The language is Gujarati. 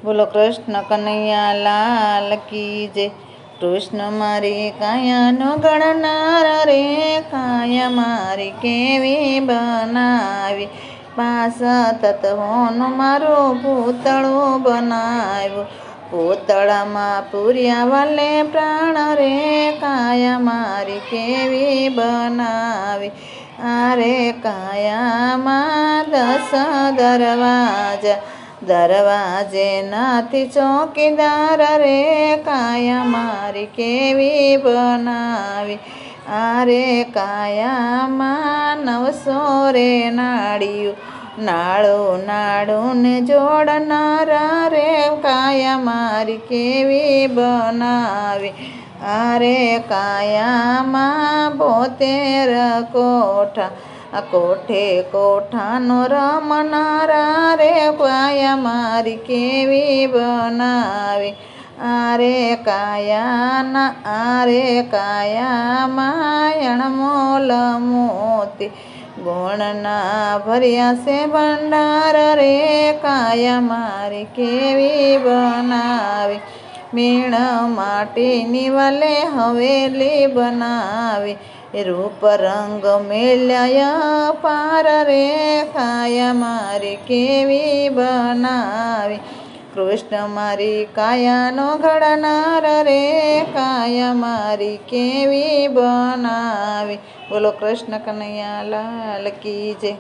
બોલો કૃષ્ણ કનૈયા લાલ કી જય। કૃષ્ણ મારી કાયાનો ગણનાર રે, કાયા મારી કેવી બનાવી। 5 તત્વોનું મારું પૂતળું બનાવ્યું। પૂતળામાં પૂર્યા વાલે પ્રાણ રે, કાયા મારી કેવી બનાવી। આરે કાયામાં 10 દરવાજા, દરવાજે નથી ચોકીદાર રે, કાયા મારી કેવી બનાવી। આરે કાયામાં 900 રે નાળિયું, નાળું નાળું ને જોડનારા રે, કાયા મારી કેવી બનાવી। આરે કાયામાં 72 કોઠા, કોઠે કોઠાનો રમનારા રે, કાયા મારી કેવી બનાવી। આરે કાયામાં અણમોલ મોતી, ગુણના ભર્યા છે ભંડાર રે, કાયા મારી કેવી બનાવી। મીણ માટીની વાલે હવેલી બનાવી, રૂપ રંગ મેલ્યા પાર રે, કાયા મારી કેવી બનાવી। કૃષ્ણ મારી કાયાનો ઘડનાર રે, કાયા મારી કેવી બનાવી। બોલો કૃષ્ણ કનૈયા લાલ કી જય।